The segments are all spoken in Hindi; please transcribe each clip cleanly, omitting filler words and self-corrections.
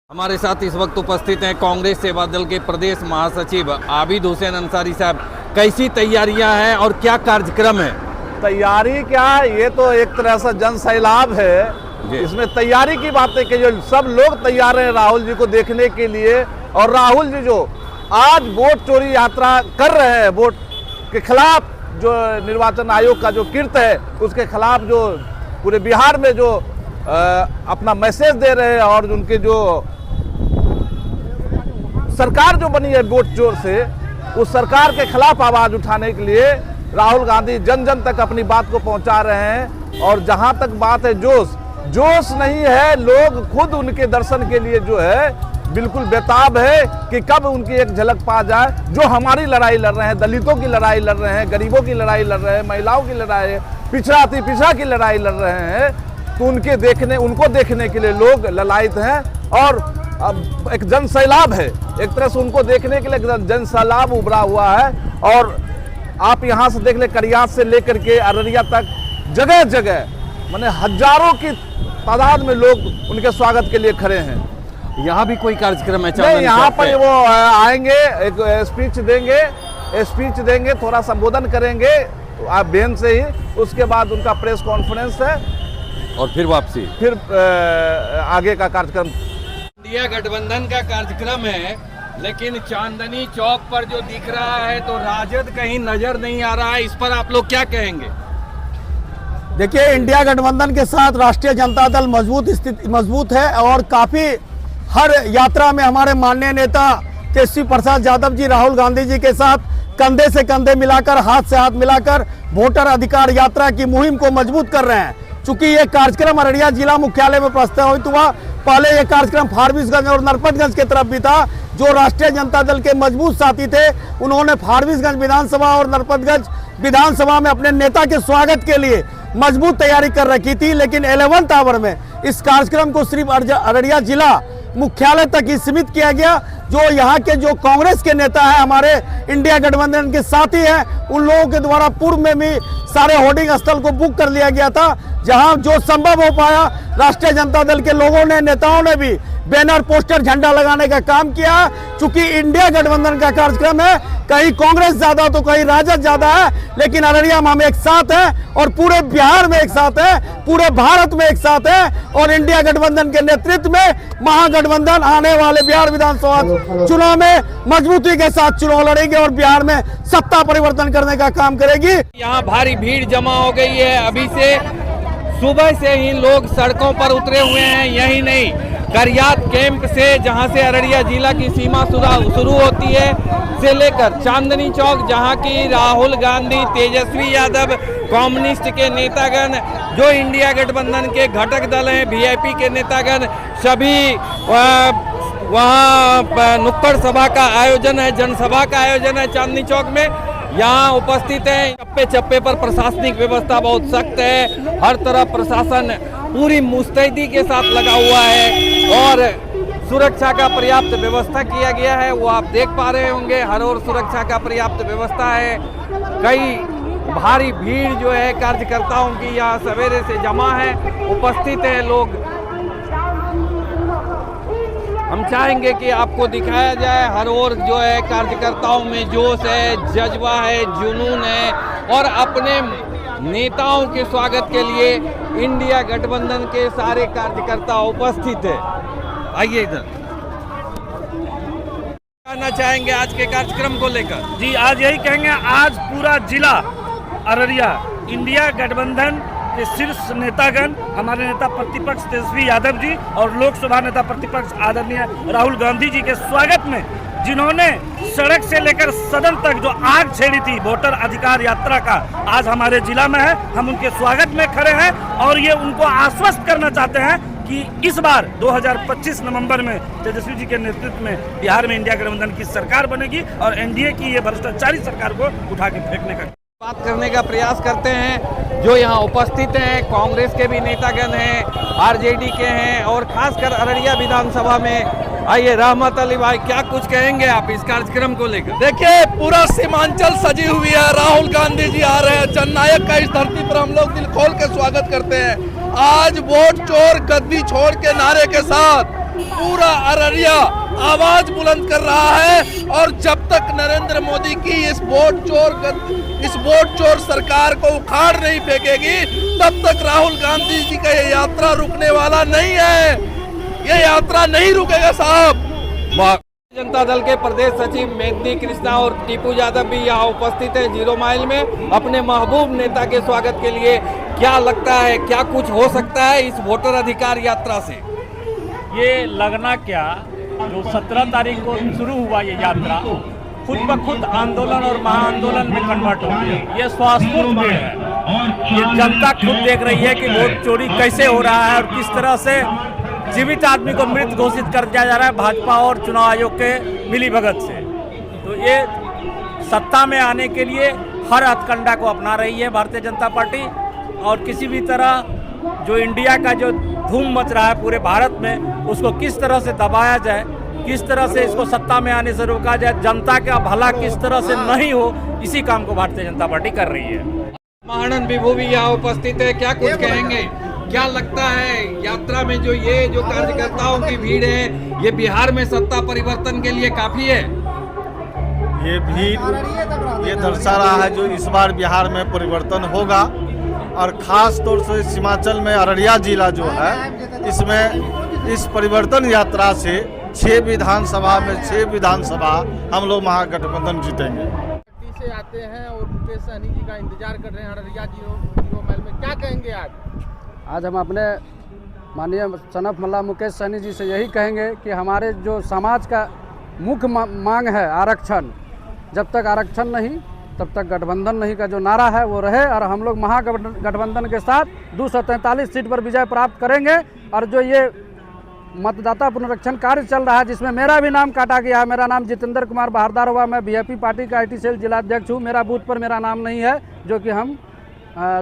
हमारे साथ इस वक्त उपस्थित हैं कांग्रेस सेवा दल के प्रदेश महासचिव आबिद हुसैन अंसारी साहब। कैसी तैयारियां हैं और क्या कार्यक्रम है? तैयारी क्या, ये तो एक तरह से जन सैलाब है। इसमें तैयारी की बात है कि जो सब लोग तैयार हैं राहुल जी को देखने के लिए। और राहुल जी जो आज वोट चोरी यात्रा कर रहे हैं, वोट के खिलाफ जो निर्वाचन आयोग का जो किर्त है उसके खिलाफ जो पूरे बिहार में जो अपना मैसेज दे रहे हैं, और उनके जो सरकार जो बनी है वोट चोर से, उस सरकार के खिलाफ आवाज उठाने के लिए राहुल गांधी जन जन तक अपनी बात को पहुंचा रहे हैं। और जहां तक बात है जोश नहीं है, लोग खुद उनके दर्शन के लिए जो है बिल्कुल बेताब है कि कब उनकी एक झलक पा जाए। जो हमारी लड़ाई लड़ रहे हैं, दलितों की लड़ाई लड़ रहे हैं, गरीबों की लड़ाई लड़ रहे हैं, महिलाओं की लड़ाई, पिछड़ा अति पिछड़ा की लड़ाई लड़ रहे हैं, तो उनको देखने के लिए लोग ललायत हैं। और अब एक जन सैलाब है, एक तरह से उनको देखने के लिए जन सैलाब उभरा हुआ है। और आप यहाँ से देख ले, करियात से लेकर के अररिया तक जगह जगह माने हजारों की तादाद में लोग उनके स्वागत के लिए खड़े हैं। यहाँ भी कोई कार्यक्रम है? नहीं, यहाँ पर वो आएंगे, एक स्पीच देंगे, थोड़ा संबोधन करेंगे आप बेन से ही, उसके बाद उनका प्रेस कॉन्फ्रेंस है और फिर वापसी, फिर आगे का कार्यक्रम। इंडिया गठबंधन का कार्यक्रम है, लेकिन चांदनी चौक पर जो दिख रहा है तो राजद कहीं नजर नहीं आ रहा है। इस पर आप लोग क्या कहेंगे? देखिए, इंडिया गठबंधन के साथ राष्ट्रीय जनता दल मजबूत है और काफी हर यात्रा में हमारे माननीय नेता तेजस्वी प्रसाद यादव जी राहुल गांधी जी के साथ कंधे से कंधे मिलाकर, हाथ से हाथ मिलाकर वोटर अधिकार यात्रा की मुहिम को मजबूत कर रहे हैं। चूंकि ये कार्यक्रम अररिया जिला मुख्यालय में प्रस्तावित हुआ, पहले ये कार्यक्रम फारबिसगंज और नरपतगंज की तरफ भी था। जो राष्ट्रीय जनता दल के मजबूत साथी थे, उन्होंने फारबिसगंज विधानसभा और नरपतगंज विधानसभा में अपने नेता के स्वागत के लिए मजबूत तैयारी कर रखी थी। लेकिन 11th आवर में इस कार्यक्रम को सिर्फ अररिया जिला मुख्यालय तक ही सीमित किया गया। जो यहाँ के जो कांग्रेस के नेता हैं, हमारे इंडिया गठबंधन के साथी हैं, उन लोगों के द्वारा पूर्व में भी सारे होर्डिंग स्थल को बुक कर लिया गया था। जहां जो संभव हो पाया, राष्ट्रीय जनता दल के लोगों ने, नेताओं ने भी बैनर, पोस्टर, झंडा लगाने का काम किया। चूंकि इंडिया गठबंधन का कार्यक्रम है, कहीं कांग्रेस ज्यादा तो कहीं राजद ज्यादा है, लेकिन अररिया में हम एक साथ हैं और पूरे बिहार में एक साथ है, पूरे भारत में एक साथ है। और इंडिया गठबंधन के नेतृत्व में महागठबंधन आने वाले बिहार विधानसभा चुनाव में मजबूती के साथ चुनाव लड़ेगी और बिहार में सत्ता परिवर्तन करने का काम करेगी। यहाँ भारी भीड़ जमा हो गई है। अभी से सुबह से ही लोग सड़कों पर उतरे हुए हैं। यही नहीं, करियात कैंप से, जहां से अररिया जिला की सीमा शुरू होती है, से लेकर चांदनी चौक, जहां की राहुल गांधी, तेजस्वी यादव, कम्युनिस्ट के नेतागण, जो इंडिया गठबंधन के घटक दल हैं, वीआईपी के नेतागण, सभी वहाँ नुक्कड़ सभा का आयोजन है, जनसभा का आयोजन है चांदनी चौक में। यहाँ उपस्थित हैं। चप्पे चप्पे पर प्रशासनिक व्यवस्था बहुत सख्त है। हर तरफ प्रशासन पूरी मुस्तैदी के साथ लगा हुआ है और सुरक्षा का पर्याप्त व्यवस्था किया गया है। वो आप देख पा रहे होंगे, हर ओर सुरक्षा का पर्याप्त व्यवस्था है। कई भारी भीड़ जो है कार्यकर्ताओं की यहाँ सवेरे से जमा है, उपस्थित है लोग। हम चाहेंगे कि आपको दिखाया जाए, हर ओर जो है कार्यकर्ताओं में जोश है, जज्बा है, जुनून है और अपने नेताओं के स्वागत के लिए इंडिया गठबंधन के सारे कार्यकर्ता उपस्थित है। आइए इधर। कहना चाहेंगे आज के कार्यक्रम को लेकर? जी, आज यही कहेंगे, आज पूरा जिला अररिया इंडिया गठबंधन के शीर्ष नेतागण, हमारे नेता प्रतिपक्ष तेजस्वी यादव जी और लोकसभा नेता प्रतिपक्ष आदरणीय राहुल गांधी जी के स्वागत में, जिन्होंने सड़क से लेकर सदन तक जो आग छेड़ी थी वोटर अधिकार यात्रा का, आज हमारे जिला में है। हम उनके स्वागत में खड़े हैं और ये उनको आश्वस्त करना चाहते हैं कि इस बार 2025 नवंबर में तेजस्वी जी के नेतृत्व में बिहार में इंडिया गठबंधन की सरकार बनेगी और एनडीए की ये भ्रष्टाचारी सरकार को उठा के फेंकने का बात करने का प्रयास करते हैं। जो यहाँ उपस्थित हैं, कांग्रेस के भी नेतागण हैं, आरजेडी के हैं और खासकर अररिया विधानसभा में। आइए रहमत अली भाई, क्या कुछ कहेंगे आप इस कार्यक्रम को लेकर? देखिए, पूरा सीमांचल सजी हुई है। राहुल गांधी जी आ रहे हैं। जननायक का इस धरती पर हम लोग दिल खोल के स्वागत करते हैं। आज वोट चोर गद्दी छोड़ के नारे के साथ पूरा अररिया आवाज बुलंद कर रहा है। और जब तक नरेंद्र मोदी की इस वोट चोर सरकार को उखाड़ नहीं फेंकेगी, तब तक राहुल गांधी जी का ये यात्रा रुकने वाला नहीं है। ये यात्रा नहीं रुकेगा साहब। जनता दल के प्रदेश सचिव मेघनी कृष्णा और टीपू यादव भी यहाँ उपस्थित है 0 माइल में अपने महबूब नेता के स्वागत के लिए। क्या लगता है, क्या कुछ हो सकता है इस वोटर अधिकार यात्रा से? ये लगना क्या, जो 17 तारीख को शुरू हुआ ये यात्रा खुद ब खुद आंदोलन और महाआंदोलन में कन्वर्ट हो गया। ये स्वास्थ्यपूर्ण भीड़ है। ये जनता खुद देख रही है कि वोट चोरी कैसे हो रहा है और किस तरह से जीवित आदमी को मृत घोषित कर दिया जा रहा है भाजपा और चुनाव आयोग के मिलीभगत से। तो ये सत्ता में आने के लिए हर हथकंडा को अपना रही है भारतीय जनता पार्टी। और किसी भी तरह जो इंडिया का जो धूम मच रहा है पूरे भारत में, उसको किस तरह से दबाया जाए, किस तरह से इसको सत्ता में आने से रोका जाए, जनता का भला किस तरह से नहीं हो, इसी काम को भारतीय जनता पार्टी कर रही है। महानंद विभू भी यहाँ उपस्थित है, क्या कुछ कहेंगे? क्या लगता है यात्रा में जो कार्यकर्ताओं की भीड़ है, ये बिहार में सत्ता परिवर्तन के लिए काफी है? ये भीड़ ये दर्शा रहा है जो इस बार बिहार में परिवर्तन होगा। और ख़ास तौर से सीमांचल में अररिया जिला जो है, इसमें इस परिवर्तन यात्रा से 6 विधानसभा में 6 विधानसभा हम लोग महागठबंधन जीतेंगे। से आते हैं और मुकेश सहनी जी का इंतजार कर रहे हैं अररिया 0 माइल में, क्या कहेंगे आज हम अपने माननीय सनफ मल्ला मुकेश सहनी जी से यही कहेंगे कि हमारे जो समाज का मुख्य मांग है आरक्षण, जब तक आरक्षण नहीं तब तक गठबंधन नहीं का जो नारा है वो रहे। और हम लोग महागठबंधन के साथ 243 सीट पर विजय प्राप्त करेंगे। और जो ये मतदाता पुनरीक्षण कार्य चल रहा है, जिसमें मेरा भी नाम काटा गया है, मेरा नाम जितेंद्र कुमार बहारदार हुआ, मैं बीजेपी पार्टी का IT सेल जिलाध्यक्ष हूँ। मेरा बूथ पर मेरा नाम नहीं है, जो कि हम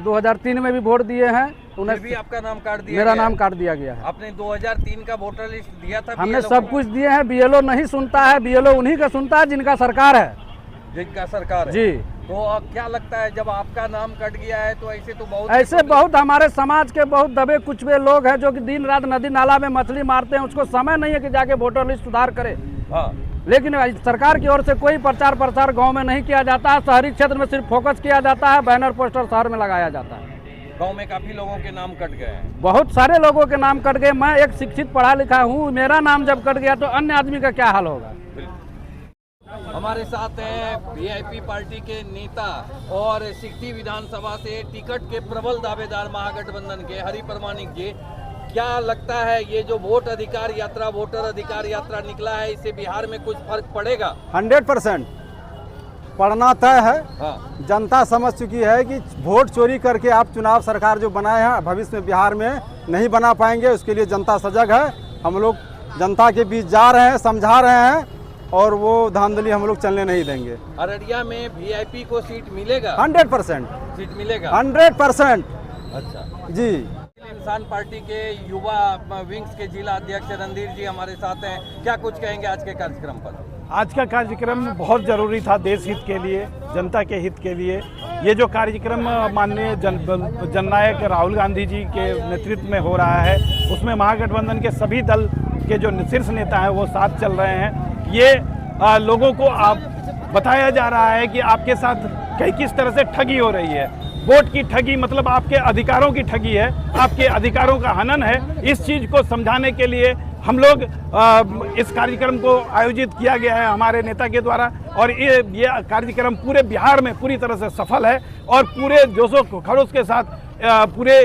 2003 में भी वोट दिए हैं। उन्हें भी आपका नाम काट दिया, मेरा नाम काट दिया गया है। आपने 2003 का वोटर लिस्ट दिया था? हमने सब कुछ दिए हैं। BLO नहीं सुनता है, BLO उन्हीं का सुनता है जिनका सरकार है, जिनका सरकार है जी। तो क्या लगता है जब आपका नाम कट गया है तो ऐसे बहुत हमारे समाज के बहुत दबे कुचबे लोग हैं जो कि दिन रात नदी नाला में मछली मारते हैं, उसको समय नहीं है कि जाके वोटर लिस्ट सुधार करे। हाँ। लेकिन सरकार की ओर से कोई प्रचार प्रसार गांव में नहीं किया जाता है। शहरी क्षेत्र में सिर्फ फोकस किया जाता है, बैनर पोस्टर शहर में लगाया जाता है। गांव में काफी लोगों के नाम कट गए हैं, बहुत सारे लोगों के नाम कट गए। मैं एक शिक्षित पढ़ा लिखा हूँ, मेरा नाम जब कट गया तो अन्य आदमी का क्या हाल होगा। हमारे साथ हैं VIP पार्टी के नेता और सिकटी विधानसभा से टिकट के प्रबल दावेदार महागठबंधन के हरि परमानिक जी। क्या लगता है ये जो वोटर अधिकार यात्रा निकला है, इससे बिहार में कुछ फर्क पड़ेगा? 100% पड़ना तय है। हाँ। जनता समझ चुकी है कि वोट चोरी करके आप चुनाव सरकार जो बनाए हैं भविष्य में बिहार में नहीं बना पाएंगे। उसके लिए जनता सजग है। हम लोग जनता के बीच जा रहे हैं, समझा रहे हैं और वो धांधली हम लोग चलने नहीं देंगे। अररिया में VIP को सीट मिलेगा? 100% सीट मिलेगा, 100%। अच्छा जी। इंसान पार्टी के युवा विंग्स के जिला अध्यक्ष रणधीर जी हमारे साथ हैं, क्या कुछ कहेंगे आज के कार्यक्रम पर? आज का कार्यक्रम बहुत ज़रूरी था, देश हित के लिए, जनता के हित के लिए। ये जो कार्यक्रम माननीय जननायक राहुल गांधी जी के नेतृत्व में हो रहा है, उसमें महागठबंधन के सभी दल के जो शीर्ष नेता हैं वो साथ चल रहे हैं। ये लोगों को बताया जा रहा है कि आपके साथ किस तरह से ठगी हो रही है। वोट की ठगी मतलब आपके अधिकारों की ठगी है, आपके अधिकारों का हनन है। इस चीज़ को समझाने के लिए हम लोग इस कार्यक्रम को आयोजित किया गया है हमारे नेता के द्वारा। और ये कार्यक्रम पूरे बिहार में पूरी तरह से सफल है और पूरे जोशो खरोश के साथ पूरे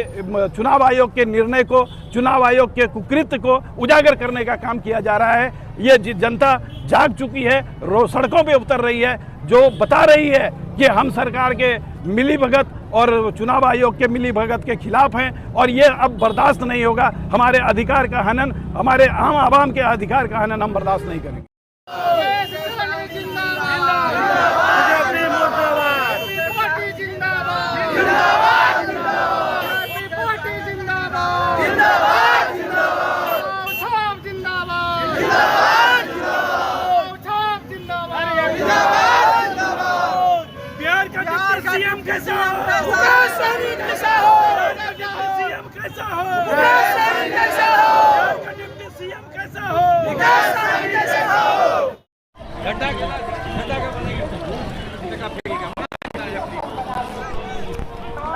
चुनाव आयोग के निर्णय को, चुनाव आयोग के कुकृत्य को उजागर करने का काम किया जा रहा है। ये जनता जाग चुकी है, सड़कों पे उतर रही है, जो बता रही है कि हम सरकार के मिलीभगत और चुनाव आयोग के मिलीभगत के खिलाफ हैं और ये अब बर्दाश्त नहीं होगा। हमारे अधिकार का हनन, हमारे आम आवाम के अधिकार का हनन हम बर्दाश्त नहीं करेंगे। सीएम कैसा हो? कैसा हो? सीएम कैसा हो? सीएम कैसा हो?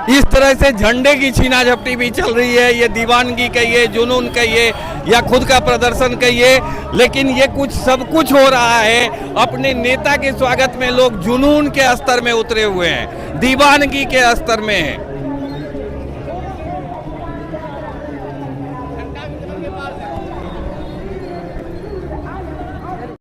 इस तरह से झंडे की छीना झपटी भी चल रही है। ये दीवानगी कहिए, जुनून कहिए या खुद का प्रदर्शन कहिए, लेकिन ये सब कुछ हो रहा है अपने नेता के स्वागत में। लोग जुनून के स्तर में उतरे हुए हैं, दीवानगी के स्तर में हैं।